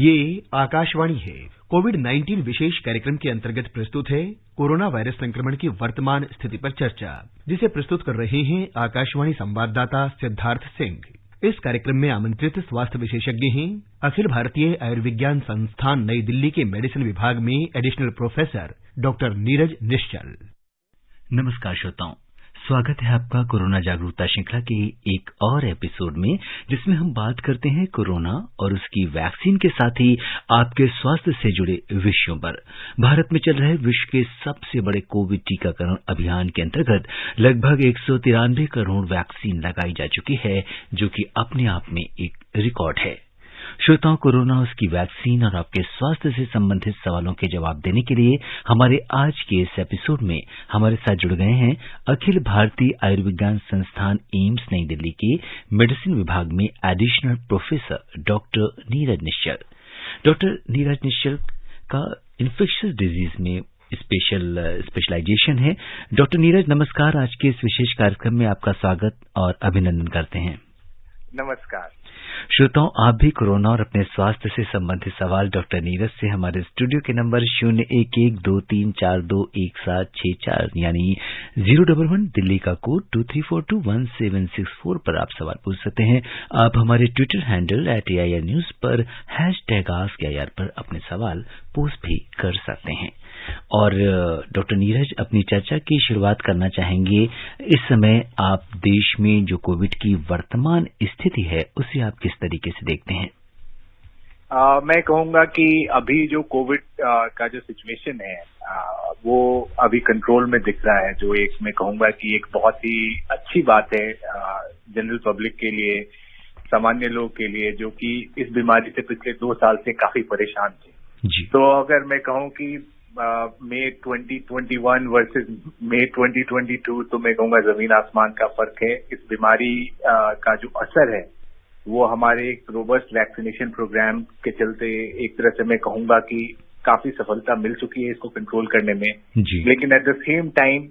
ये आकाशवाणी है। कोविड-19 विशेष कार्यक्रम के अंतर्गत प्रस्तुत है कोरोना वायरस संक्रमण की वर्तमान स्थिति पर चर्चा, जिसे प्रस्तुत कर रहे हैं आकाशवाणी संवाददाता सिद्धार्थ सिंह। इस कार्यक्रम में आमंत्रित स्वास्थ्य विशेषज्ञ हैं अखिल भारतीय आयुर्विज्ञान संस्थान नई दिल्ली के मेडिसिन विभाग में एडिशनल प्रोफेसर डॉक्टर नीरज निश्चल। नमस्कार श्रोताओं, स्वागत है आपका कोरोना जागरूकता श्रृंखला के एक और एपिसोड में, जिसमें हम बात करते हैं कोरोना और उसकी वैक्सीन के साथ ही आपके स्वास्थ्य से जुड़े विषयों पर। भारत में चल रहे विश्व के सबसे बड़े कोविड टीकाकरण अभियान के अंतर्गत लगभग 193 करोड़ वैक्सीन लगाई जा चुकी है, जो कि अपने आप में एक रिकॉर्ड है। श्रोताओं, कोरोना, उसकी वैक्सीन और आपके स्वास्थ्य से संबंधित सवालों के जवाब देने के लिए हमारे आज के इस एपिसोड में हमारे साथ जुड़ गए हैं अखिल भारतीय आयुर्विज्ञान संस्थान एम्स नई दिल्ली के मेडिसिन विभाग में एडिशनल प्रोफेसर डॉक्टर नीरज निश्चल। डॉक्टर नीरज निश्चल का इन्फेक्शियस डिजीज में स्पेशलाइजेशन है। डॉक्टर नीरज, नमस्कार। आज के इस विशेष कार्यक्रम में आपका स्वागत और अभिनंदन करते हैं। नमस्कार श्रोताओं, आप भी कोरोना और अपने स्वास्थ्य से संबंधित सवाल डॉक्टर नीरज से हमारे स्टूडियो के नंबर 0112342164 यानी 011 दिल्ली का कोड 23421764 पर आप सवाल पूछ सकते हैं। आप हमारे ट्विटर हैंडल @AIRnews पर #AskAIR पर अपने सवाल पोस्ट भी कर सकते हैं। और डॉक्टर नीरज, अपनी चर्चा की शुरुआत करना चाहेंगे। इस समय आप देश में जो कोविड की वर्तमान स्थिति है, उसे आप किस तरीके से देखते हैं? मैं कहूंगा कि अभी जो कोविड का जो सिचुएशन है वो अभी कंट्रोल में दिख रहा है, जो एक मैं कहूंगा कि एक बहुत ही अच्छी बात है जनरल पब्लिक के लिए, सामान्य लोग के लिए, जो कि इस बीमारी से पिछले 2 साल से काफी परेशान थे जी। तो अगर मैं कहूं कि मई 2021 वर्सेस मई 2022, तो मैं कहूंगा जमीन आसमान का फर्क है। इस बीमारी का जो असर है वो हमारे एक रोबस्ट वैक्सीनेशन प्रोग्राम के चलते एक तरह से मैं कहूंगा कि काफी सफलता मिल चुकी है इसको कंट्रोल करने में जी। लेकिन एट द सेम टाइम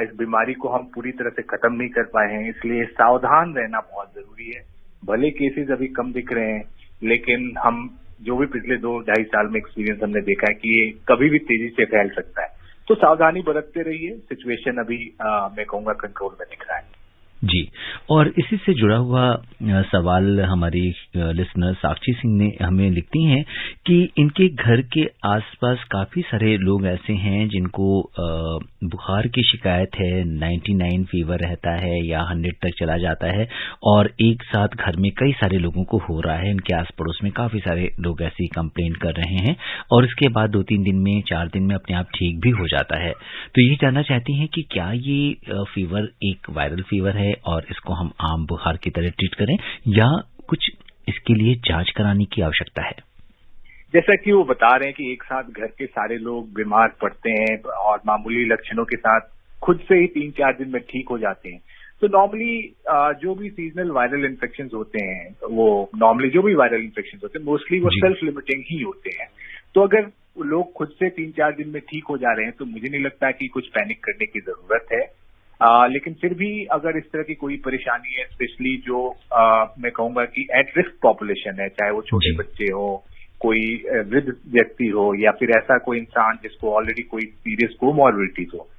इस बीमारी को हम पूरी तरह से खत्म नहीं कर पाए हैं, इसलिए सावधान रहना बहुत जरूरी है। भले केसेस अभी कम दिख रहे हैं, लेकिन हम जो भी पिछले 2-2.5 साल में एक्सपीरियंस हमने देखा है कि ये कभी भी तेजी से फैल सकता है, तो सावधानी बरतते रहिए। सिचुएशन अभी मैं कहूंगा कंट्रोल में दिख रहा है जी। और इसी से जुड़ा हुआ सवाल हमारी लिसनर साक्षी सिंह ने हमें लिखती हैं कि इनके घर के आसपास काफी सारे लोग ऐसे हैं जिनको बुखार की शिकायत है, 99 फीवर रहता है या 100 तक चला जाता है, और एक साथ घर में कई सारे लोगों को हो रहा है। इनके आस पड़ोस में काफी सारे लोग ऐसी कंप्लेंट कर रहे हैं और इसके बाद 2-3 दिन में, 4 दिन में अपने आप ठीक भी हो जाता है। तो ये जानना चाहती हैं कि क्या ये फीवर एक वायरल फीवर है और इसको हम आम बुखार की तरह ट्रीट करें, या कुछ इसके लिए जांच कराने की आवश्यकता है? जैसा कि वो बता रहे हैं कि एक साथ घर के सारे लोग बीमार पड़ते हैं और मामूली लक्षणों के साथ खुद से ही 3-4 दिन में ठीक हो जाते हैं। तो नॉर्मली जो भी सीजनल वायरल इन्फेक्शंस होते हैं, वो नॉर्मली जो भी वायरल इन्फेक्शंस होते हैं मोस्टली वो सेल्फ लिमिटिंग ही होते हैं। तो अगर लोग खुद से 3-4 दिन में ठीक हो जा रहे हैं तो मुझे नहीं लगता कि कुछ पैनिक करने की जरूरत है। लेकिन फिर भी अगर इस तरह की कोई परेशानी है, स्पेशली जो मैं कहूंगा कि एट रिस्क पॉपुलेशन है, चाहे वो छोटे बच्चे हो, कोई वृद्ध व्यक्ति हो, या फिर ऐसा कोई इंसान जिसको ऑलरेडी कोई सीरियस कोमॉर्बिडिटीज हो,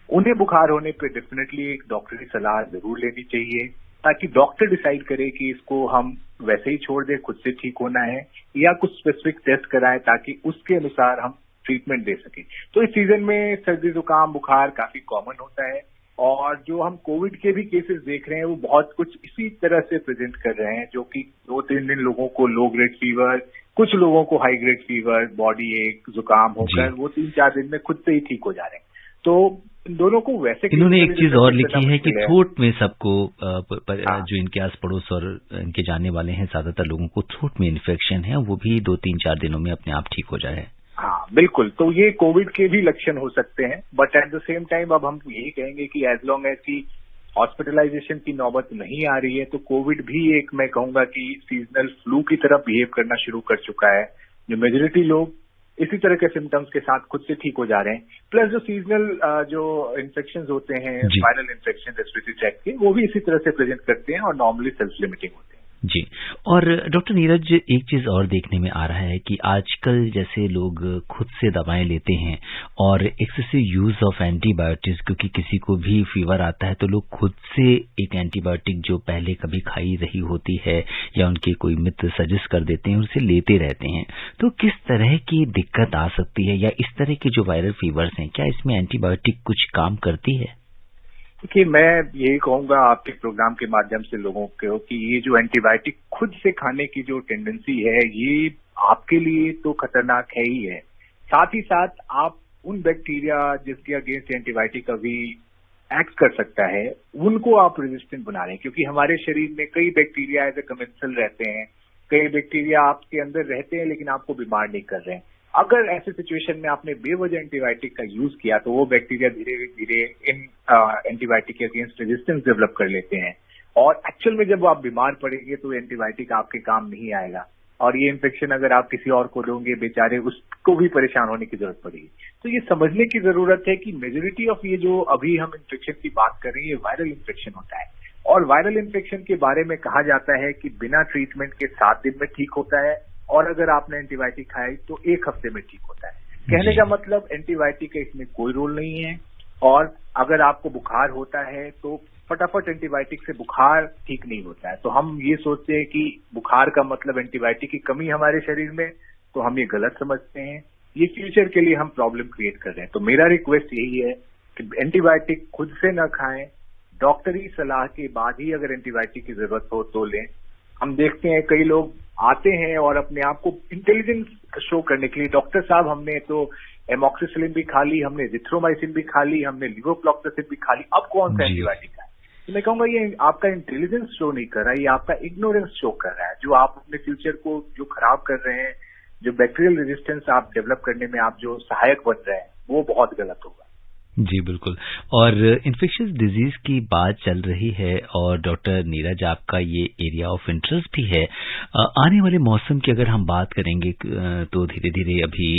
उन्हें बुखार होने पे डेफिनेटली एक डॉक्टरी सलाह जरूर लेनी चाहिए, ताकि डॉक्टर डिसाइड करे कि इसको हम वैसे ही छोड़ दें, खुद से ठीक होना है, या कुछ स्पेसिफिक टेस्ट कराएं ताकि उसके अनुसार हम ट्रीटमेंट दे सकें। तो इस सीजन में सर्दी जुकाम बुखार काफी कॉमन होता है, और जो हम कोविड के भी केसेस देख रहे हैं वो बहुत कुछ इसी तरह से प्रेजेंट कर रहे हैं, जो कि 2-3 दिन लोगों को लो ग्रेड फीवर, कुछ लोगों को हाई ग्रेड फीवर, बॉडी एक, जुकाम होकर वो 3-4 दिन में खुद से ही ठीक हो जा रहे हैं। तो दोनों को वैसे इन्होंने एक चीज और लिखी है कि थ्रोट में सबको जो इनके आस पड़ोस और इनके जाने वाले हैं, ज्यादातर लोगों को थ्रोट में इन्फेक्शन है, वो भी 2-3-4 दिनों में अपने आप ठीक हो जाए। हाँ बिल्कुल, तो ये कोविड के भी लक्षण हो सकते हैं, but at the same time अब हम यही कहेंगे कि एज लॉन्ग एज की हॉस्पिटलाइजेशन की नौबत नहीं आ रही है, तो कोविड भी एक मैं कहूंगा कि सीजनल फ्लू की तरह बिहेव करना शुरू कर चुका है। जो मेजोरिटी लोग इसी तरह के सिम्टम्स के साथ खुद से ठीक हो जा रहे हैं, प्लस जो सीजनल जो इन्फेक्शंस होते हैं, वायरल इन्फेक्शन रेस्पिरेटरी ट्रैक्ट के, वो भी इसी तरह से प्रेजेंट करते हैं और नॉर्मली सेल्फ लिमिटिंग होते हैं। जी। और डॉक्टर नीरज, एक चीज़ और देखने में आ रहा है कि आजकल जैसे लोग खुद से दवाएं लेते हैं और एक्सेसिव यूज़ ऑफ एंटीबायोटिक्स, क्योंकि किसी को भी फीवर आता है तो लोग खुद से एक एंटीबायोटिक जो पहले कभी खाई रही होती है या उनके कोई मित्र सजेस्ट कर देते हैं उसे लेते रहते हैं। तो किस तरह की दिक्कत आ सकती है, या इस तरह के जो वायरल फीवर्स हैं क्या इसमें एंटीबायोटिक कुछ काम करती है? देखिए, मैं यही कहूंगा आपके प्रोग्राम के माध्यम से लोगों को कि ये जो एंटीबायोटिक खुद से खाने की जो टेंडेंसी है, ये आपके लिए तो खतरनाक है ही है। साथ ही साथ आप उन बैक्टीरिया जिसके अगेंस्ट एंटीबायोटिक अभी एक्ट कर सकता है, उनको आप रेजिस्टेंट बना रहे हैं, क्योंकि हमारे शरीर में कई बैक्टीरिया एज ए कमेंसल रहते हैं, कई बैक्टीरिया आपके अंदर रहते हैं लेकिन आपको बीमार नहीं कर रहे हैं। अगर ऐसे सिचुएशन में आपने बेवजह एंटीबायोटिक का यूज किया तो वो बैक्टीरिया धीरे धीरे इन एंटीबायोटिक के अगेंस्ट रेजिस्टेंस डेवलप कर लेते हैं, और एक्चुअल में जब आप बीमार पड़ेंगे तो एंटीबायोटिक आपके काम नहीं आएगा, और ये इन्फेक्शन अगर आप किसी और को दोगे, बेचारे उसको भी परेशान होने की जरूरत पड़ेगी। तो ये समझने की जरूरत है कि मेजोरिटी ऑफ ये जो अभी हम इन्फेक्शन की बात कर रहे हैं, ये वायरल इन्फेक्शन होता है, और वायरल इन्फेक्शन के बारे में कहा जाता है कि बिना ट्रीटमेंट के 7 दिन में ठीक होता है, और अगर आपने एंटीबायोटिक खाई तो 1 हफ्ते में ठीक होता है। कहने का मतलब एंटीबायोटिक का इसमें कोई रोल नहीं है, और अगर आपको बुखार होता है तो फटाफट एंटीबायोटिक से बुखार ठीक नहीं होता है। तो हम ये सोचते हैं कि बुखार का मतलब एंटीबायोटिक की कमी हमारे शरीर में, तो हम ये गलत समझते हैं। ये फ्यूचर के लिए हम प्रॉब्लम क्रिएट कर रहे हैं। तो मेरा रिक्वेस्ट यही है कि एंटीबायोटिक खुद से न खाएं, डॉक्टरी सलाह के बाद ही अगर एंटीबायोटिक की जरूरत हो तो लें। हम देखते हैं कई लोग आते हैं और अपने आप को इंटेलिजेंस शो करने के लिए, डॉक्टर साहब हमने तो एमॉक्सिसिलिन भी खा ली, हमने जिथ्रोमाइसिन भी खा ली, हमने लिवोफ्लॉक्सासिन भी खा ली, अब कौन सा एंटीबायोटिक है? तो मैं कहूंगा ये आपका इंटेलिजेंस शो नहीं कर रहा है, ये आपका इग्नोरेंस शो कर रहा है। जो आप अपने फ्यूचर को जो खराब कर रहे हैं, जो बैक्टीरियल रेजिस्टेंस आप डेवलप करने में आप जो सहायक बन रहे हैं, वो बहुत गलत होगा। जी बिल्कुल। और इन्फेक्शियस डिजीज की बात चल रही है और डॉक्टर नीरज आपका ये एरिया ऑफ इंटरेस्ट भी है। आने वाले मौसम की अगर हम बात करेंगे तो धीरे धीरे अभी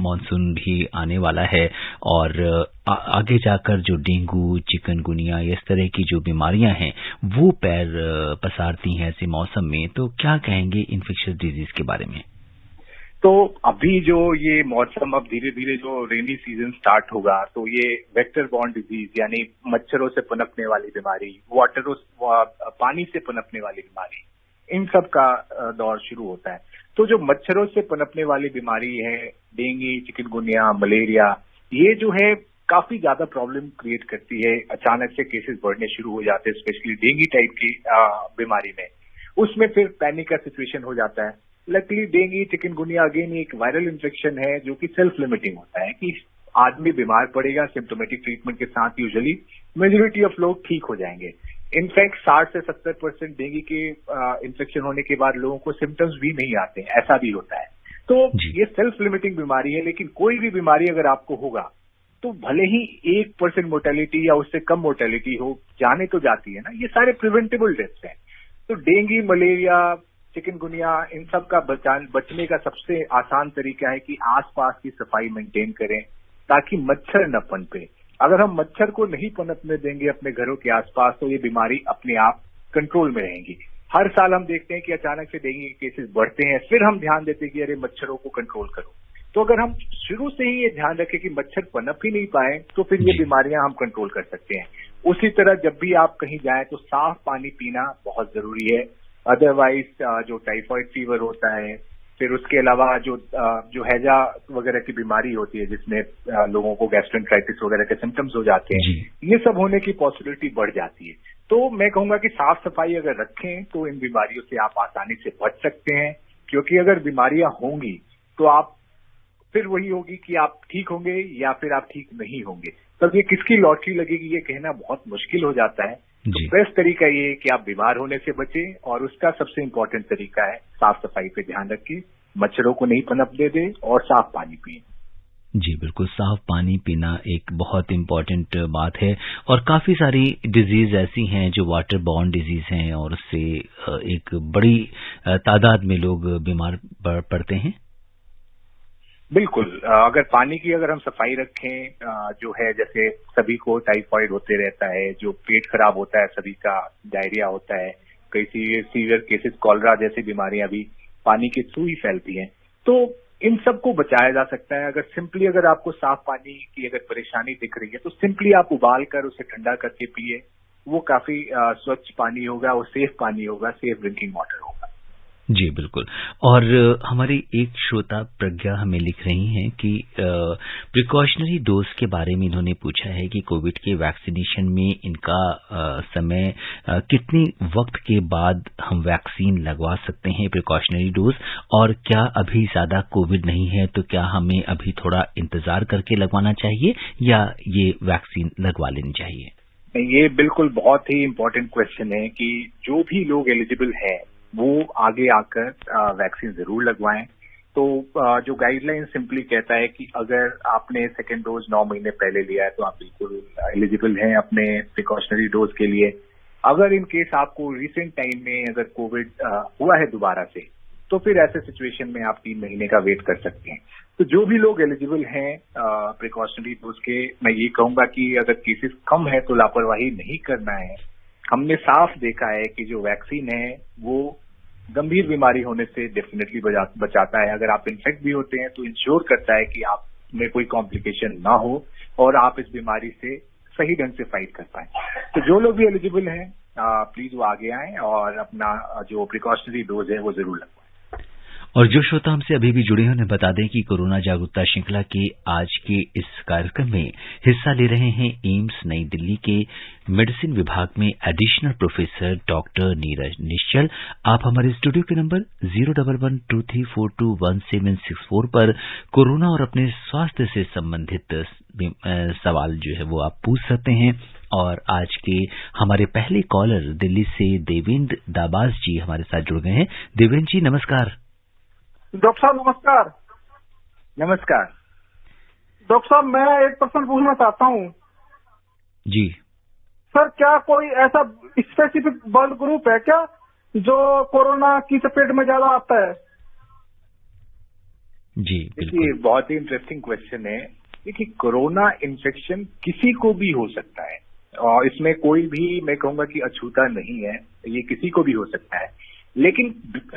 मानसून भी आने वाला है, और आगे जाकर जो डेंगू, चिकनगुनिया इस तरह की जो बीमारियां हैं वो पैर पसारती हैं ऐसे मौसम में। तो क्या कहेंगे इन्फेक्शियस डिजीज के बारे में? तो अभी जो ये मौसम, अब धीरे धीरे जो रेनी सीजन स्टार्ट होगा, तो ये वेक्टर बॉर्न डिजीज यानी मच्छरों से पनपने वाली बीमारी, पानी से पनपने वाली बीमारी, इन सब का दौर शुरू होता है। तो जो मच्छरों से पनपने वाली बीमारी है, डेंगू, चिकनगुनिया, मलेरिया, ये जो है काफी ज्यादा प्रॉब्लम क्रिएट करती है। अचानक से केसेस बढ़ने शुरू हो जाते हैं, स्पेशली डेंगू टाइप की बीमारी में। उसमें फिर पैनिक का सिचुएशन हो जाता है। लकीली डेंगू, चिकनगुनिया अगेन एक वायरल इन्फेक्शन है जो कि सेल्फ लिमिटिंग होता है कि आदमी बीमार पड़ेगा, सिम्टोमेटिक ट्रीटमेंट के साथ यूजुअली मेजोरिटी ऑफ लोग ठीक हो जाएंगे। इनफैक्ट 60 से 70% डेंगू के इन्फेक्शन होने के बाद लोगों को सिम्टम्स भी नहीं आते, ऐसा भी होता है। तो ये सेल्फ लिमिटिंग बीमारी है, लेकिन कोई भी बीमारी अगर आपको होगा तो भले ही 1% मोर्टेलिटी या उससे कम मोर्टेलिटी हो, जाने तो जाती है ना, ये सारे प्रिवेंटेबल डेथ्स हैं। तो डेंगू, मलेरिया, चिकनगुनिया, इन सब का बचने का सबसे आसान तरीका है कि आसपास की सफाई मेंटेन करें ताकि मच्छर न पनपे। अगर हम मच्छर को नहीं पनपने देंगे अपने घरों के आसपास तो ये बीमारी अपने आप कंट्रोल में रहेंगी। हर साल हम देखते हैं कि अचानक से डेंगू के केसेस बढ़ते हैं, फिर हम ध्यान देते हैं कि अरे मच्छरों को कंट्रोल करो। तो अगर हम शुरू से ही ये ध्यान रखें कि मच्छर पनप ही नहीं पाए तो फिर ये बीमारियां हम कंट्रोल कर सकते हैं। उसी तरह जब भी आप कहीं जाएं तो साफ पानी पीना बहुत जरूरी है। अदरवाइज जो टाइफाइड फीवर होता है, फिर उसके अलावा जो हैजा वगैरह की बीमारी होती है जिसमें लोगों को गैस्ट्रोएंटेराइटिस वगैरह के सिम्टम्स हो जाते हैं, ये सब होने की पॉसिबिलिटी बढ़ जाती है। तो मैं कहूंगा कि साफ सफाई अगर रखें तो इन बीमारियों से आप आसानी से बच सकते हैं, क्योंकि अगर बीमारियां होंगी तो आप फिर वही होगी कि आप ठीक होंगे या फिर आप ठीक नहीं होंगे। तब ये किसकी लॉटरी लगेगी ये कहना बहुत मुश्किल हो जाता है। तो बेस्ट तरीका ये है कि आप बीमार होने से बचें, और उसका सबसे इम्पोर्टेंट तरीका है साफ सफाई पे ध्यान रखें, मच्छरों को नहीं पनपने दें और साफ पानी पिएं। जी बिल्कुल, साफ पानी पीना एक बहुत इम्पोर्टेंट बात है। और काफी सारी डिजीज ऐसी हैं जो वाटर बॉर्न डिजीज हैं और उससे एक बड़ी तादाद में लोग बीमार पड़ते हैं। बिल्कुल, अगर पानी की अगर हम सफाई रखें, जो है जैसे सभी को टाइफाइड होते रहता है, जो पेट खराब होता है सभी का, डायरिया होता है, कई सीवियर केसेस कॉलरा जैसी बीमारियां भी पानी के थ्रू ही फैलती हैं। तो इन सबको बचाया जा सकता है। अगर आपको साफ पानी की अगर परेशानी दिख रही है तो सिंपली आप उबाल कर उसे ठंडा करके पिए। वो काफी स्वच्छ पानी होगा, वो सेफ पानी होगा, सेफ ड्रिंकिंग वाटर होगा। जी बिल्कुल। और हमारी एक श्रोता प्रज्ञा हमें लिख रही हैं कि प्रिकॉशनरी डोज के बारे में इन्होंने पूछा है कि कोविड के वैक्सीनेशन में इनका समय कितने वक्त के बाद हम वैक्सीन लगवा सकते हैं प्रिकॉशनरी डोज, और क्या अभी ज्यादा कोविड नहीं है तो क्या हमें अभी थोड़ा इंतजार करके लगवाना चाहिए या ये वैक्सीन लगवा लेनी चाहिए? ये बिल्कुल बहुत ही इम्पोर्टेंट क्वेश्चन है कि जो भी लोग एलिजिबल हैं वो आगे आकर वैक्सीन जरूर लगवाएं। तो जो गाइडलाइन सिंपली कहता है कि अगर आपने सेकेंड डोज 9 महीने पहले लिया है तो आप बिल्कुल एलिजिबल हैं अपने प्रिकॉशनरी डोज के लिए। अगर इन केस आपको रिसेंट टाइम में अगर कोविड हुआ है दोबारा से, तो फिर ऐसे सिचुएशन में आप 3 महीने का वेट कर सकते हैं। तो जो भी लोग एलिजिबल हैं प्रिकॉशनरी डोज के, मैं ये कहूंगा कि अगर केसेस कम है तो लापरवाही नहीं करना है। हमने साफ देखा है कि जो वैक्सीन है वो गंभीर बीमारी होने से डेफिनेटली बचाता है। अगर आप इन्फेक्ट भी होते हैं तो इंश्योर करता है कि आप में कोई कॉम्प्लिकेशन ना हो और आप इस बीमारी से सही ढंग से फाइट कर पाए। तो जो लोग भी एलिजिबल हैं प्लीज वो आगे आएं और अपना जो प्रिकॉशनरी डोज है वो जरूर लगवाएं। और जो श्रोता हमसे अभी भी जुड़े हैं उन्हें बता दें कि कोरोना जागरूकता श्रृंखला के आज के इस कार्यक्रम में हिस्सा ले रहे हैं एम्स नई दिल्ली के मेडिसिन विभाग में एडिशनल प्रोफेसर डॉक्टर नीरज निश्चल। आप हमारे स्टूडियो के नंबर 01123421764 पर कोरोना और अपने स्वास्थ्य से संबंधित सवाल जो है वो आप पूछ सकते हैं। और आज के हमारे पहले कॉलर दिल्ली से देवेंद्र दाबास जी हमारे साथ जुड़ गए हैं। देवेंद्र जी नमस्कार। डॉक्टर साहब नमस्कार। नमस्कार डॉक्टर साहब, मैं एक प्रश्न पूछना चाहता हूँ। जी सर, क्या कोई ऐसा स्पेसिफिक ब्लड ग्रुप है क्या जो कोरोना की चपेट में ज्यादा आता है? जी देखिए, बहुत ही इंटरेस्टिंग क्वेश्चन है। देखिए, कोरोना इन्फेक्शन किसी को भी हो सकता है और इसमें कोई भी मैं कहूंगा कि अछूता नहीं है, ये किसी को भी हो सकता है। लेकिन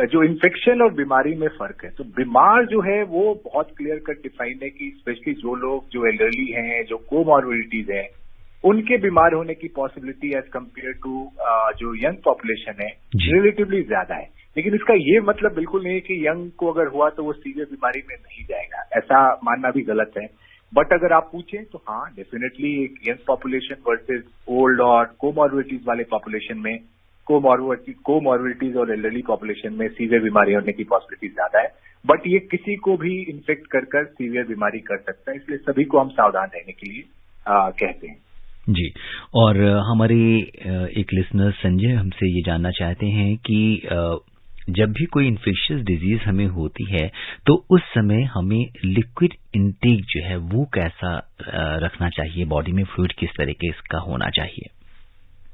जो इन्फेक्शन और बीमारी में फर्क है। तो बीमार जो है वो बहुत क्लियर कट डिफाइन है कि स्पेशली जो लोग जो एल्डरली हैं, जो कोमॉर्बिडिटीज हैं, उनके बीमार होने की पॉसिबिलिटी एज कम्पेयर टू जो यंग पॉपुलेशन है रिलेटिवली ज्यादा है। लेकिन इसका ये मतलब बिल्कुल नहीं है कि यंग को अगर हुआ तो वो सीवियर बीमारी में नहीं जाएगा, ऐसा मानना भी गलत है। बट अगर आप पूछें तो हाँ, डेफिनेटली एक यंग पॉपुलेशन वर्सेज ओल्ड और कोमॉर्बिडिटीज वाले पॉपुलेशन में कोमॉर्बिडिटीज और एल्डरली पॉपुलेशन में सीवियर बीमारी होने की पॉसिबिलिटी ज्यादा है। बट ये किसी को भी इन्फेक्ट कर सीवियर बीमारी कर सकता है, इसलिए सभी को हम सावधान रहने के लिए कहते हैं। जी। और हमारे एक लिसनर संजय हमसे ये जानना चाहते हैं कि जब भी कोई इन्फेक्शियस डिजीज हमें होती है तो उस समय हमें लिक्विड इंटेक जो है वो कैसा रखना चाहिए, बॉडी में फ्लूइड किस तरीके इसका होना चाहिए?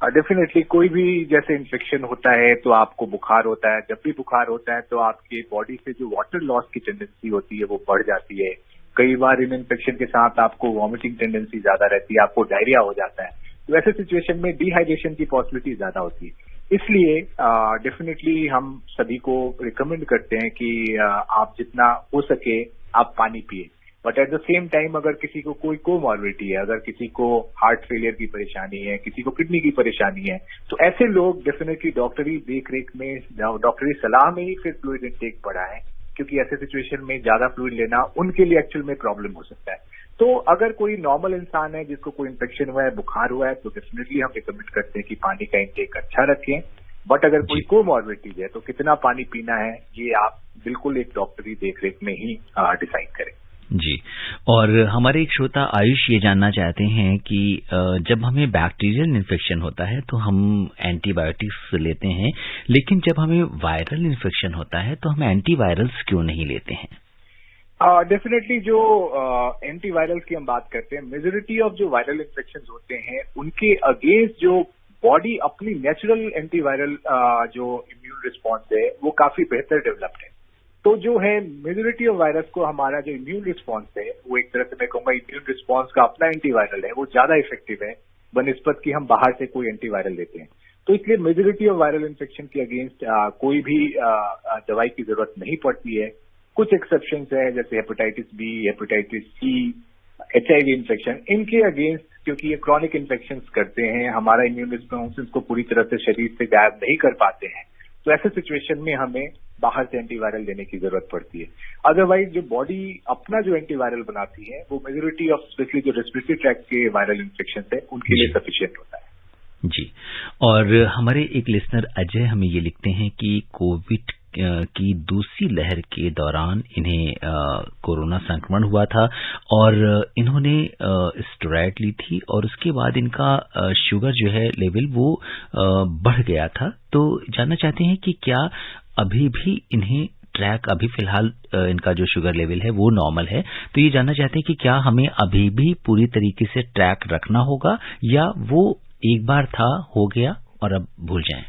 डेफिनेटली कोई भी जैसे इन्फेक्शन होता है तो आपको बुखार होता है। जब भी बुखार होता है तो आपके बॉडी से जो वाटर लॉस की टेंडेंसी होती है वो बढ़ जाती है। कई बार इन इन्फेक्शन के साथ आपको वॉमिटिंग टेंडेंसी ज्यादा रहती है, आपको डायरिया हो जाता है। तो ऐसे सिचुएशन में डिहाइड्रेशन की पॉसिबिलिटी ज्यादा होती है। इसलिए डेफिनेटली हम सभी को रिकमेंड करते हैं कि आप जितना हो सके आप पानी पिए। But at the same time अगर किसी को कोई कोमॉर्बिडिटी है, अगर किसी को हार्ट फेलियर की परेशानी है, किसी को किडनी की परेशानी है, तो ऐसे लोग डेफिनेटली डॉक्टरी देखरेख में, डॉक्टरी सलाह में ही फिर फ्लूइड इंटेक बढ़ाएं, क्योंकि ऐसे सिचुएशन में ज्यादा फ्लूइड लेना उनके लिए एक्चुअल में प्रॉब्लम हो सकता है। तो अगर कोई नॉर्मल इंसान है जिसको कोई इन्फेक्शन हुआ है, बुखार हुआ है, तो डेफिनेटली हम रिकमेंड करते हैं कि पानी का इंटेक अच्छा रखें। बट अगर कोई कोमॉर्बिडिटी है तो कितना पानी पीना है ये आप बिल्कुल एक डॉक्टरी देखरेख में ही डिसाइड करें। जी। और हमारे एक श्रोता आयुष ये जानना चाहते हैं कि जब हमें बैक्टीरियल इन्फेक्शन होता है तो हम एंटीबायोटिक्स लेते हैं, लेकिन जब हमें वायरल इन्फेक्शन होता है तो हम एंटीवायरल्स क्यों नहीं लेते हैं? डेफिनेटली जो एंटीवायरल्स की हम बात करते हैं, मेजॉरिटी ऑफ जो वायरल इन्फेक्शन होते हैं उनके अगेंस्ट जो बॉडी अपनी नेचुरल एंटीवायरल जो इम्यून रिस्पॉन्स है वो काफी बेहतर डेवलप्ड है। तो जो है मेजॉरिटी ऑफ वायरस को हमारा जो इम्यून रिस्पॉन्स है वो एक तरह से मैं कहूंगा इम्यून रिस्पॉन्स का अपना एंटीवायरल है, वो ज्यादा इफेक्टिव है बनिस्बत कि हम बाहर से कोई एंटीवायरल लेते हैं। तो इसलिए मेजॉरिटी ऑफ वायरल इन्फेक्शन के अगेंस्ट कोई भी दवाई की जरूरत नहीं पड़ती है। कुछ एक्सेप्शंस है जैसे hepatitis B, hepatitis C, HIV infection, इनके अगेंस्ट क्योंकि ये क्रॉनिक इन्फेक्शंस करते हैं, हमारा इम्यून रिस्पॉन्स को पूरी तरह से शरीर से गायब नहीं कर पाते हैं, तो ऐसे सिचुएशन में हमें बाहर से एंटीवायरल लेने की जरूरत पड़ती है। अदरवाइज जो बॉडी अपना जो एंटीवायरल बनाती है वो मेजॉरिटी ऑफ स्पेशली जो रेस्पिरेटरी ट्रैक्ट के वायरल इन्फेक्शन है उनके लिए सफिशिएंट होता है। जी, और हमारे एक लिसनर अजय हमें ये लिखते हैं कि कोविड की दूसरी लहर के दौरान इन्हें कोरोना संक्रमण हुआ था और इन्होंने स्टेरॉइड ली थी और उसके बाद इनका शुगर जो है लेवल वो बढ़ गया था। तो जानना चाहते हैं कि क्या अभी भी इन्हें ट्रैक, अभी फिलहाल इनका जो शुगर लेवल है वो नॉर्मल है, तो ये जानना चाहते हैं कि क्या हमें अभी भी पूरी तरीके से ट्रैक रखना होगा या वो एक बार था, हो गया और अब भूल जाएं?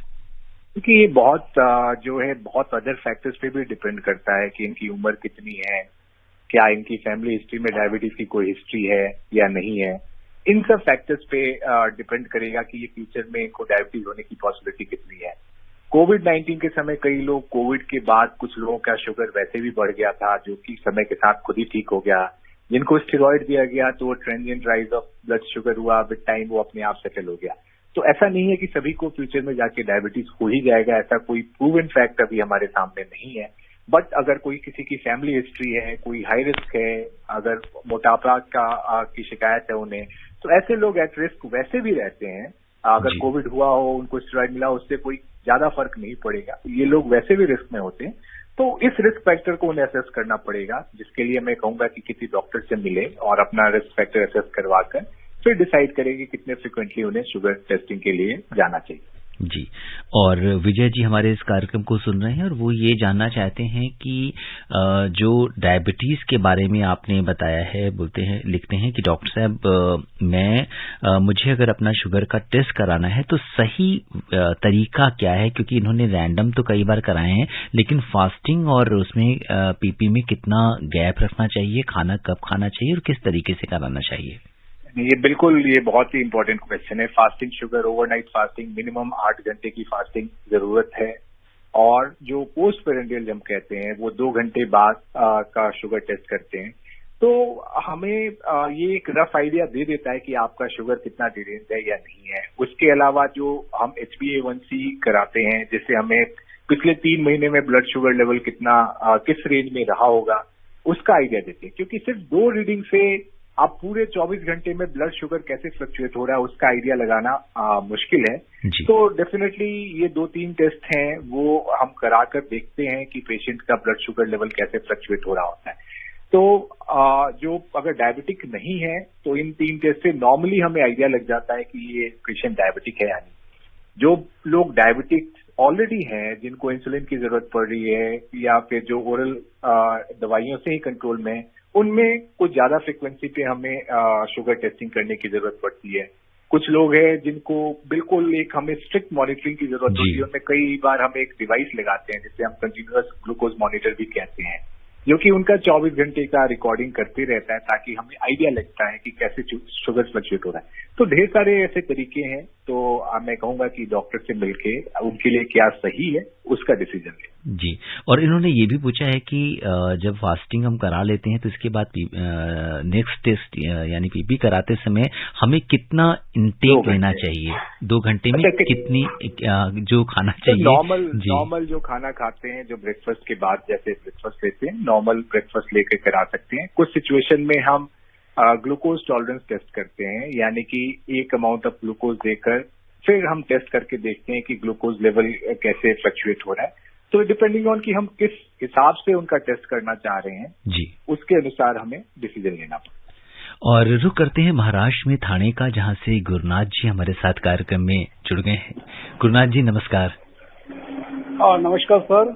क्योंकि ये बहुत अदर फैक्टर्स पे भी डिपेंड करता है कि इनकी उम्र कितनी है, क्या इनकी फैमिली हिस्ट्री में डायबिटीज की कोई हिस्ट्री है या नहीं है। इन सब फैक्टर्स पे डिपेंड करेगा कि ये फ्यूचर में इनको डायबिटीज होने की पॉसिबिलिटी कितनी है। कोविड-19 के समय कई लोग, कोविड के बाद कुछ लोगों का शुगर वैसे भी बढ़ गया था जो कि समय के साथ खुद ही ठीक हो गया। जिनको स्टेरॉइड दिया गया तो transient rise of blood sugar हुआ, विद टाइम वो अपने आप सेटल हो गया। तो ऐसा नहीं है कि सभी को फ्यूचर में जाके डायबिटीज हो ही जाएगा, ऐसा कोई प्रूवन फैक्ट अभी हमारे सामने नहीं है। बट अगर कोई किसी की फैमिली हिस्ट्री है, कोई हाई रिस्क है, अगर मोटापा की शिकायत है उन्हें, तो ऐसे लोग एट रिस्क वैसे भी रहते हैं। अगर कोविड हुआ हो, उनको स्टेरॉइड मिला, उससे कोई ज्यादा फर्क नहीं पड़ेगा, ये लोग वैसे भी रिस्क में होते हैं। तो इस रिस्क फैक्टर को उन्हें असेस करना पड़ेगा, जिसके लिए मैं कहूंगा कि किसी डॉक्टर से मिले और अपना रिस्क फैक्टर असेस करवाकर फिर डिसाइड करेंगे कितने फ्रिक्वेंटली उन्हें शुगर टेस्टिंग के लिए जाना चाहिए। जी, और विजय जी हमारे इस कार्यक्रम को सुन रहे हैं और वो ये जानना चाहते हैं कि जो डायबिटीज के बारे में आपने बताया है, लिखते हैं कि डॉक्टर साहब मुझे अगर अपना शुगर का टेस्ट कराना है तो सही तरीका क्या है, क्योंकि इन्होंने रैंडम तो कई बार कराए हैं, लेकिन फास्टिंग और उसमें पीपी में कितना गैप रखना चाहिए, खाना कब खाना चाहिए और किस तरीके से कराना चाहिए? ये बहुत ही इंपॉर्टेंट क्वेश्चन है। Fasting sugar, overnight fasting, minimum 8 घंटे की फास्टिंग जरूरत है। और जो पोस्ट पेरेंडियल हम कहते हैं वो 2 घंटे बाद का शुगर टेस्ट करते हैं। तो हमें ये एक रफ आइडिया दे देता है कि आपका शुगर कितना डिरेंज है या नहीं है। उसके अलावा जो हम HbA1c कराते हैं, जिससे हमें पिछले 3 महीने में ब्लड शुगर लेवल कितना किस रेंज में रहा होगा, उसका आइडिया देते हैं। क्योंकि सिर्फ 2 रीडिंग से आप पूरे 24 घंटे में ब्लड शुगर कैसे फ्लक्चुएट हो रहा है उसका आइडिया लगाना मुश्किल है। तो डेफिनेटली ये 2-3 टेस्ट हैं वो हम कराकर देखते हैं कि पेशेंट का ब्लड शुगर लेवल कैसे फ्लक्चुएट हो रहा होता है। तो जो अगर डायबिटिक नहीं है तो इन 3 टेस्ट से नॉर्मली हमें आइडिया लग जाता है कि ये पेशेंट डायबिटिक है या नहीं। जो लोग डायबिटिक ऑलरेडी हैं, जिनको इंसुलिन की जरूरत पड़ रही है या फिर जो ओरल दवाइयों से ही कंट्रोल में, उनमें कुछ ज्यादा फ्रिक्वेंसी पे हमें शुगर टेस्टिंग करने की जरूरत पड़ती है। कुछ लोग हैं जिनको बिल्कुल एक हमें स्ट्रिक्ट मॉनिटरिंग की जरूरत होती है। उनमें कई बार हम एक डिवाइस लगाते हैं जिसे हम कंटिन्यूअस ग्लूकोज मॉनिटर भी कहते हैं, जो कि उनका 24 घंटे का रिकॉर्डिंग करते रहता है ताकि हमें आइडिया लगता है कि कैसे शुगर फ्लक्चुएट हो रहा है। तो ढेर सारे ऐसे तरीके हैं। तो मैं कहूंगा कि डॉक्टर से मिलके उनके लिए क्या सही है उसका डिसीजन लें। जी, और इन्होंने ये भी पूछा है कि जब फास्टिंग हम करा लेते हैं तो इसके बाद नेक्स्ट टेस्ट यानी पीपी कराते समय हमें कितना इंटेक लेना चाहिए, 2 घंटे में कितनी जो खाना चाहिए? नॉर्मल जो खाना खाते हैं, जो ब्रेकफास्ट के बाद जैसे ब्रेकफास्ट लेते हैं, नॉर्मल ब्रेकफास्ट लेकर करा सकते हैं। कुछ सिचुएशन में हम ग्लूकोज टॉलरेंस टेस्ट करते हैं, यानी कि एक अमाउंट ऑफ ग्लूकोज देकर फिर हम टेस्ट करके देखते हैं कि ग्लूकोज लेवल कैसे फ्लक्चुएट हो रहा है। तो डिपेंडिंग ऑन कि हम किस हिसाब से उनका टेस्ट करना चाह रहे हैं जी, उसके अनुसार हमें डिसीजन लेना पड़ेगा। और रुक करते हैं महाराष्ट्र में थाने का, जहां से गुरुनाथ जी हमारे साथ कार्यक्रम में जुड़ गए हैं। गुरुनाथ जी नमस्कार। नमस्कार सर।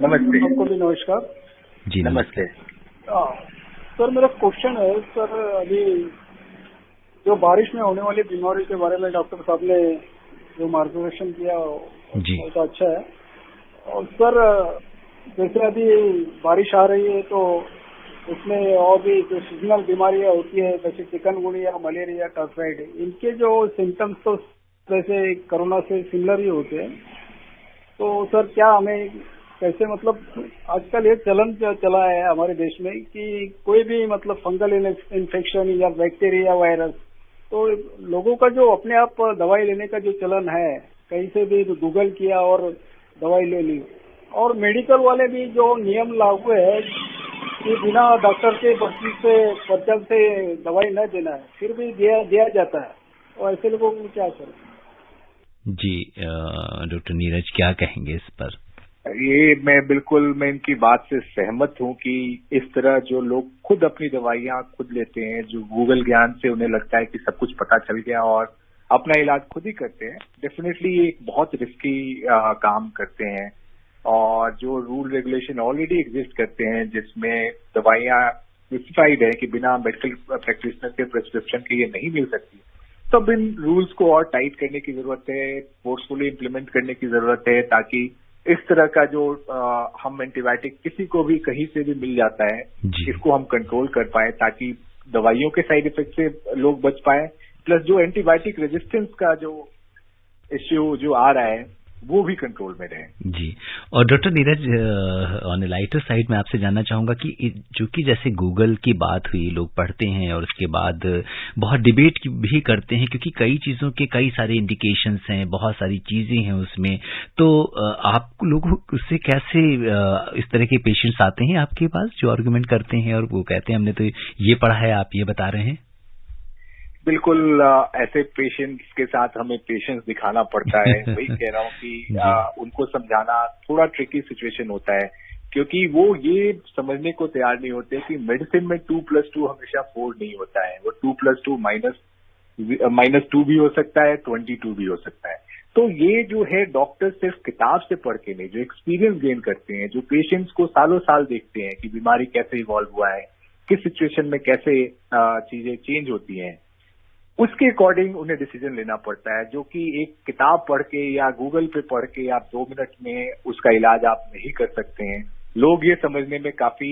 नमस्ते। आपको भी नमस्कार जी। नमस्ते सर। मेरा क्वेश्चन है सर, अभी जो बारिश में होने वाली बीमारी के बारे में डॉक्टर साहब ने जो मार्गदर्शन किया बहुत अच्छा है। और सर जैसे अभी बारिश आ रही है तो उसमें और भी जो सीजनल बीमारियां होती है जैसे चिकनगुनिया, मलेरिया, टाइफाइड, इनके जो सिम्टम्स तो वैसे कोरोना से सिमिलर ही होते हैं। तो सर क्या हमें कैसे, मतलब आजकल एक चलन चला है हमारे देश में कि कोई भी मतलब फंगल इन्फेक्शन या बैक्टीरिया वायरस, तो लोगों का जो अपने आप दवाई लेने का जो चलन है, कहीं से भी गूगल किया और दवाई ले ली, और मेडिकल वाले भी जो नियम लागू है कि बिना डॉक्टर के पर्चा से दवाई न देना है, फिर भी दिया जाता है, तो ऐसे लोगों को क्या करें? जी डॉक्टर नीरज क्या कहेंगे इस पर? ये मैं इनकी बात से सहमत हूं कि इस तरह जो लोग खुद अपनी दवाइयां खुद लेते हैं, जो गूगल ज्ञान से उन्हें लगता है कि सब कुछ पता चल गया और अपना इलाज खुद ही करते हैं, डेफिनेटली ये एक बहुत रिस्की काम करते हैं। और जो रूल रेगुलेशन ऑलरेडी एग्जिस्ट करते हैं जिसमें दवाइयां स्पेसिफाइड है कि बिना मेडिकल प्रैक्टिशनर के प्रिस्क्रिप्शन के ये नहीं मिल सकती, तब इन रूल्स को और टाइट करने की जरूरत है, फोर्सफुली इम्प्लीमेंट करने की जरूरत है, ताकि इस तरह का जो हम एंटीबायोटिक किसी को भी कहीं से भी मिल जाता है, इसको हम कंट्रोल कर पाए, ताकि दवाइयों के साइड इफेक्ट से लोग बच पाए, प्लस जो एंटीबायोटिक रेजिस्टेंस का जो इश्यू जो आ रहा है वो भी कंट्रोल में रहे। जी, और doctor Neeraj on lighter side में आपसे जानना चाहूंगा कि जो कि जैसे गूगल की बात हुई, लोग पढ़ते हैं और उसके बाद बहुत डिबेट भी करते हैं, क्योंकि कई चीजों के कई सारे इंडिकेशंस हैं, बहुत सारी चीजें हैं उसमें। तो आप लोग उससे कैसे, इस तरह के पेशेंट्स आते हैं आपके पास जो आर्गुमेंट करते हैं और वो कहते हैं हमने तो ये पढ़ा है, आप ये बता रहे हैं? बिल्कुल, ऐसे पेशेंट्स के साथ हमें पेशेंस दिखाना पड़ता है। वही कह रहा हूँ कि उनको समझाना थोड़ा ट्रिकी सिचुएशन होता है, क्योंकि वो ये समझने को तैयार नहीं होते कि मेडिसिन में 2+2 हमेशा 4 नहीं होता है, वो 2+2 -2 भी हो सकता है, 22 भी हो सकता है। तो ये जो है डॉक्टर सिर्फ किताब से पढ़ के नहीं, जो एक्सपीरियंस गेन करते हैं, जो पेशेंट्स को सालों साल देखते हैं कि बीमारी कैसे इवॉल्व हुआ है, किस सिचुएशन में कैसे चीजें चेंज होती हैं, उसके अकॉर्डिंग उन्हें डिसीजन लेना पड़ता है, जो कि एक किताब पढ़ के या गूगल पे पढ़ के आप 2 मिनट में उसका इलाज आप नहीं कर सकते हैं। लोग ये समझने में काफी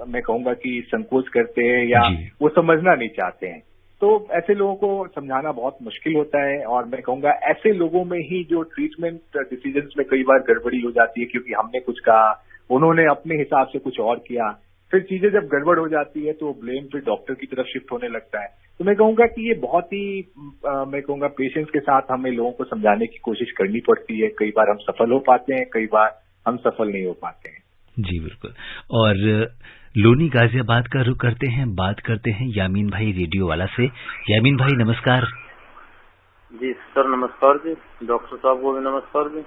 मैं कहूंगा कि संकोच करते हैं या वो समझना नहीं चाहते हैं। तो ऐसे लोगों को समझाना बहुत मुश्किल होता है, और मैं कहूंगा ऐसे लोगों में ही जो ट्रीटमेंट डिसीजंस में कई बार गड़बड़ी हो जाती है, क्योंकि हमने कुछ कहा, उन्होंने अपने हिसाब से कुछ और किया, फिर चीजें जब गड़बड़ हो जाती है तो ब्लेम फिर डॉक्टर की तरफ शिफ्ट होने लगता है। तो मैं कहूंगा कि ये बहुत ही मैं कहूंगा पेशेंस के साथ हमें लोगों को समझाने की कोशिश करनी पड़ती है। कई बार हम सफल हो पाते हैं, कई बार हम सफल नहीं हो पाते हैं। जी बिल्कुल। और लोनी गाजियाबाद का रुख करते हैं, बात करते हैं यामीन भाई रेडियो वाला से। यामीन भाई नमस्कार। जी सर नमस्कार जी, डॉक्टर साहब को भी नमस्कार जी।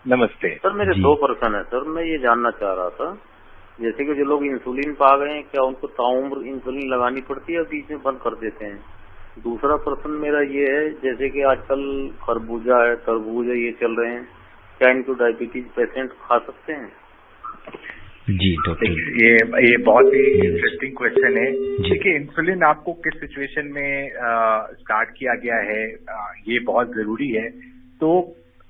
नमस्ते सर। मेरे 2 प्रश्न है सर, मैं ये जानना चाह रहा था, जैसे कि जो लोग इंसुलिन पा गए हैं, क्या उनको ताउम्र इंसुलिन लगानी पड़ती है या बीच में बंद कर देते हैं? दूसरा प्रश्न मेरा ये है, जैसे कि आजकल खरबूजा है, तरबूज है, ये चल रहे हैं, क्या इनको डायबिटीज पेशेंट खा सकते हैं? जी डॉक्टर, ये बहुत ही इंटरेस्टिंग क्वेश्चन है। देखिए, इंसुलिन आपको किस सिचुएशन में स्टार्ट किया गया है, ये बहुत जरूरी है। तो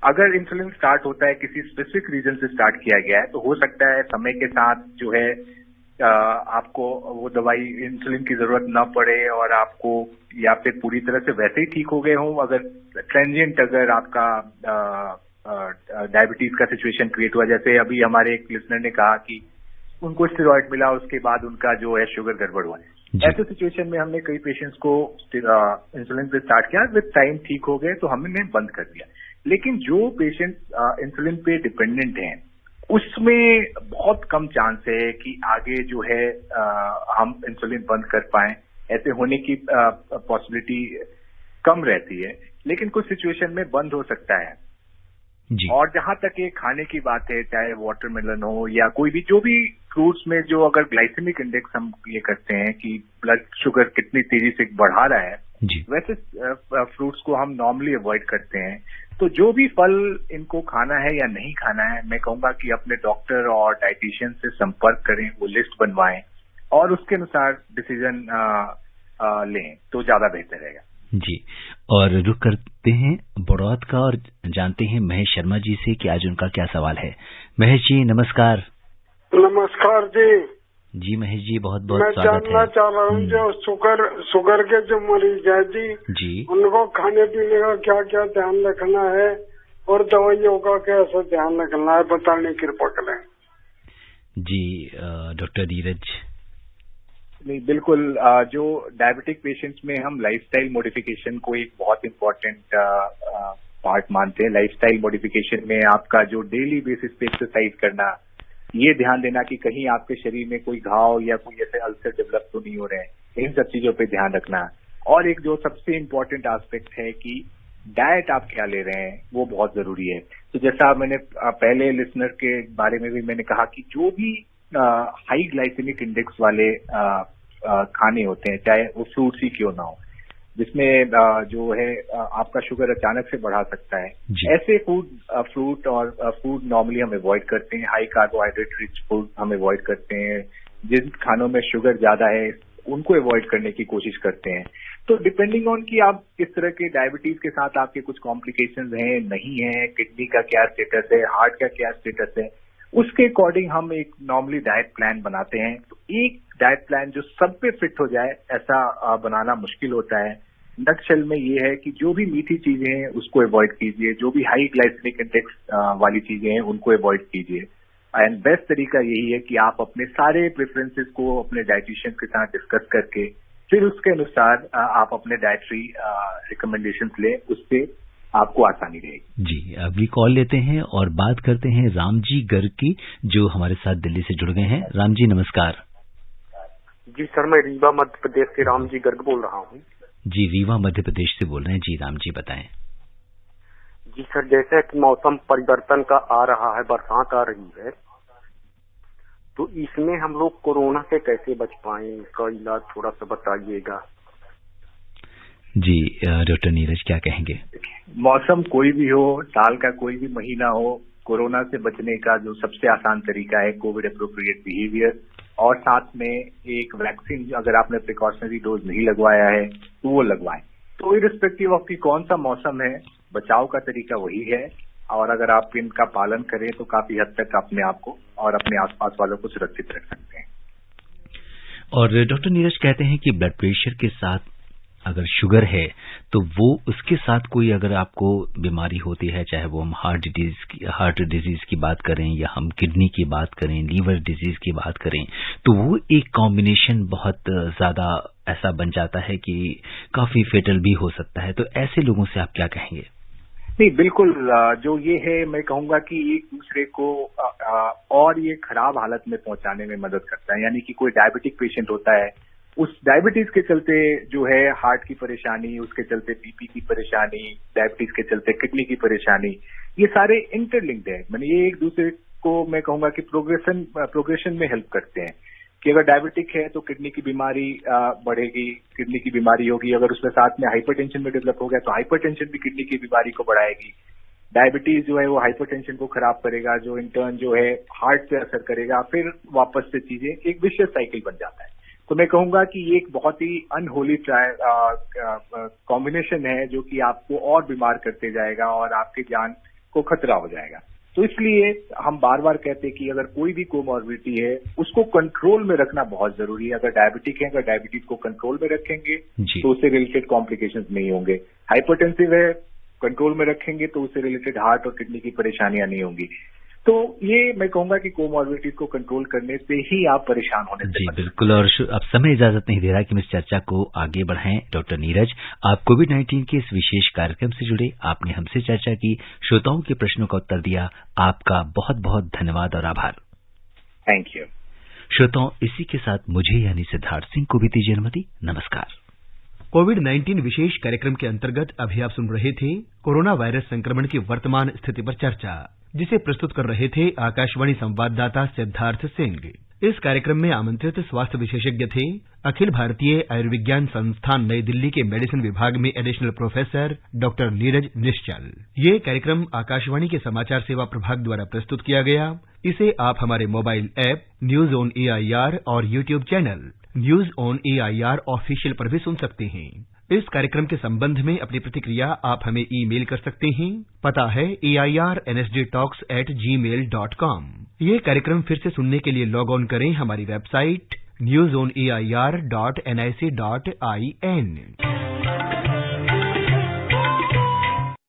अगर इंसुलिन स्टार्ट होता है किसी स्पेसिफिक रीजन से स्टार्ट किया गया है, तो हो सकता है समय के साथ जो है आपको वो दवाई इंसुलिन की जरूरत न पड़े और आपको या फिर पूरी तरह से वैसे ही ठीक हो गए हों। अगर ट्रांजिएंट अगर आपका डायबिटीज का सिचुएशन क्रिएट हुआ, जैसे अभी हमारे एक लिसनर ने कहा कि उनको स्टेरॉइड मिला, उसके बाद उनका जो है शुगर गड़बड़ हुआ है, ऐसे सिचुएशन में हमने कई पेशेंट्स को इंसुलिन पे स्टार्ट किया, विद टाइम ठीक हो गए तो हमने बंद कर दिया। लेकिन जो पेशेंट इंसुलिन पे डिपेंडेंट हैं, उसमें बहुत कम चांस है कि आगे जो है हम इंसुलिन बंद कर पाएं। ऐसे होने की पॉसिबिलिटी कम रहती है, लेकिन कुछ सिचुएशन में बंद हो सकता है जी। और जहां तक ये खाने की बात है, चाहे वाटरमेलन हो या कोई भी जो भी फ्रूट्स में जो अगर ग्लाइसेमिक इंडेक्स हम ये करते हैं कि ब्लड शुगर कितनी तेजी से बढ़ा रहा है जी, वैसे फ्रूट्स को हम नॉर्मली अवॉइड करते हैं। तो जो भी फल इनको खाना है या नहीं खाना है, मैं कहूंगा कि अपने डॉक्टर और डाइटिशियन से संपर्क करें, वो लिस्ट बनवाएं और उसके अनुसार डिसीजन लें तो ज्यादा बेहतर रहेगा जी। और रुक करते हैं बड़ौत का और जानते हैं महेश शर्मा जी से कि आज उनका क्या सवाल है। महेश जी नमस्कार। नमस्कार जी। जी महेश जी, बहुत बहुत मैं स्वागत है। जानना चाह रहा हूँ जो शुगर के जो मरीज है जी, उनको खाने पीने का क्या क्या ध्यान रखना है और दवाइयों का कैसे ध्यान रखना है, बताने की कृपा करें जी। डॉक्टर नीरज। नहीं, बिल्कुल। जो डायबिटिक पेशेंट्स में हम लाइफस्टाइल मॉडिफिकेशन को एक बहुत इम्पोर्टेंट पार्ट मानते हैं। लाइफस्टाइल मॉडिफिकेशन में आपका जो डेली बेसिस पे एक्सरसाइज करना, ये ध्यान देना कि कहीं आपके शरीर में कोई घाव या कोई ऐसे अल्सर डेवलप तो नहीं हो रहे हैं, इन सब चीजों पे ध्यान रखना। और एक जो सबसे इम्पोर्टेंट एस्पेक्ट है कि डाइट आप क्या ले रहे हैं, वो बहुत जरूरी है। तो जैसा मैंने पहले लिसनर के बारे में भी मैंने कहा कि जो भी हाई ग्लाइसेमिक इंडेक्स वाले खाने होते हैं, चाहे वो फ्रूट्स ही क्यों ना हो, जिसमें जो है आपका शुगर अचानक से बढ़ा सकता है, ऐसे फ्रूट और फूड नॉर्मली हम अवॉइड करते हैं। हाई कार्बोहाइड्रेट रिच फूड हम अवॉइड करते हैं। जिन खानों में शुगर ज्यादा है उनको अवॉइड करने की कोशिश करते हैं। तो डिपेंडिंग ऑन कि आप किस तरह के डायबिटीज के साथ आपके कुछ कॉम्प्लिकेशंस हैं, नहीं है, किडनी का क्या स्टेटस है, हार्ट का क्या स्टेटस है, उसके अकॉर्डिंग हम एक नॉर्मली डाइट प्लान बनाते हैं। तो एक डाइट प्लान जो सब पे फिट हो जाए ऐसा बनाना मुश्किल होता है। नटशेल में ये है कि जो भी मीठी चीजें हैं उसको अवॉइड कीजिए, जो भी हाई ग्लाइसेमिक इंडेक्स वाली चीजें हैं उनको अवॉइड कीजिए। एंड बेस्ट तरीका यही है कि आप अपने सारे प्रेफरेंसेस को अपने डाइटिशियन के साथ डिस्कस करके फिर उसके अनुसार आप अपने डाइटरी रिकमेंडेशंस लें, उससे आपको आसानी रहेगी। जी, अभी कॉल लेते हैं और बात करते हैं राम जी गर्ग की, जो हमारे साथ दिल्ली से जुड़ गए हैं। राम जी नमस्कार। जी सर, मैं रीवा मध्य प्रदेश से राम जी गर्ग बोल रहा हूँ। जी, रीवा मध्य प्रदेश से बोल रहे हैं। जी राम जी बताएं। जी सर, जैसे कि मौसम परिवर्तन का आ रहा है, बरसात आ रही है, तो इसमें हम लोग कोरोना से कैसे बच पाएं, इसका इलाज थोड़ा सा बताइएगा। जी डॉक्टर नीरज क्या कहेंगे? मौसम कोई भी हो, साल का कोई भी महीना हो, कोरोना से बचने का जो सबसे आसान तरीका है कोविड एप्रोप्रिएट बिहेवियर, और साथ में एक वैक्सीन अगर आपने प्रिकॉशनरी डोज नहीं लगवाया है तो वो लगवाएं। तो इरिस्पेक्टिव ऑफ की कौन सा मौसम है, बचाव का तरीका वही है, और अगर आप इनका पालन करें तो काफी हद तक अपने आप को और अपने आसपास वालों को सुरक्षित रख सकते हैं। और डॉक्टर नीरज कहते हैं कि ब्लड प्रेशर के साथ अगर शुगर है तो वो उसके साथ कोई अगर आपको बीमारी होती है, चाहे वो हम हार्ट डिजीज की बात करें या हम किडनी की बात करें, लीवर डिजीज की बात करें, तो वो एक कॉम्बिनेशन बहुत ज्यादा ऐसा बन जाता है कि काफी फेटल भी हो सकता है। तो ऐसे लोगों से आप क्या कहेंगे? नहीं, बिल्कुल। जो ये है, मैं कहूंगा कि एक दूसरे को और ये खराब हालत में पहुंचाने में मदद करता है। यानी कि कोई डायबिटिक पेशेंट होता है, उस डायबिटीज के चलते जो है हार्ट की परेशानी, उसके चलते बीपी की परेशानी, डायबिटीज के चलते किडनी की परेशानी, ये सारे इंटरलिंक्ड है। मैंने ये एक दूसरे को मैं कहूंगा कि प्रोग्रेशन में हेल्प करते हैं कि अगर डायबिटिक है तो किडनी की बीमारी बढ़ेगी, किडनी की बीमारी होगी, अगर उसमें साथ में हाइपरटेंशन में डेवलप हो गया तो हाइपरटेंशन भी किडनी की बीमारी को बढ़ाएगी। डायबिटीज जो है वो हाइपरटेंशन को खराब करेगा, जो इंटर्न जो है हार्ट पे असर करेगा, फिर वापस से चीजें एक विशियस साइकिल बन जाता है। तो मैं कहूंगा कि ये एक बहुत ही अनहोली कॉम्बिनेशन है जो कि आपको और बीमार करते जाएगा और आपकी जान को खतरा हो जाएगा। तो इसलिए हम बार बार कहते हैं कि अगर कोई भी कोमॉर्बिडिटी है उसको कंट्रोल में रखना बहुत जरूरी है। अगर डायबिटिक है, अगर डायबिटीज को कंट्रोल में रखेंगे तो उससे रिलेटेड कॉम्प्लिकेशंस नहीं होंगे। हाइपरटेंसिव है, कंट्रोल में रखेंगे तो उससे रिलेटेड हार्ट और किडनी की परेशानियां नहीं होंगी। तो ये मैं कहूंगा कि कोमॉर्बिडिटीज को कंट्रोल करने से ही आप परेशान होने से। जी बिल्कुल। और अब समय इजाजत नहीं दे रहा कि हम इस चर्चा को आगे बढ़ाएं। डॉक्टर नीरज, आप कोविड-19 के इस विशेष कार्यक्रम से जुड़े, आपने हमसे चर्चा की, श्रोताओं के प्रश्नों का उत्तर दिया, आपका बहुत बहुत धन्यवाद और आभार। Thank you. श्रोताओं, इसी के साथ मुझे यानी सिद्धार्थ सिंह को भी दीजिए अनुमति। नमस्कार। कोविड-19 विशेष कार्यक्रम के अंतर्गत अभी आप सुन रहे थे कोरोना वायरस संक्रमण की वर्तमान स्थिति पर चर्चा, जिसे प्रस्तुत कर रहे थे आकाशवाणी संवाददाता सिद्धार्थ सिंह। इस कार्यक्रम में आमंत्रित स्वास्थ्य विशेषज्ञ थे अखिल भारतीय आयुर्विज्ञान संस्थान नई दिल्ली के मेडिसिन विभाग में एडिशनल प्रोफेसर डॉक्टर नीरज निश्चल। ये कार्यक्रम आकाशवाणी के समाचार सेवा प्रभाग द्वारा प्रस्तुत किया गया। इसे आप हमारे mobile app news on AIR और YouTube channel news on AIR official पर भी सुन सकते हैं। इस कार्यक्रम के संबंध में अपनी प्रतिक्रिया आप हमें ईमेल कर सकते हैं। पता है AIRNSDtalks@gmail.com। ये कार्यक्रम फिर से सुनने के लिए लॉग ऑन करें हमारी वेबसाइट newzoneair.nic.in।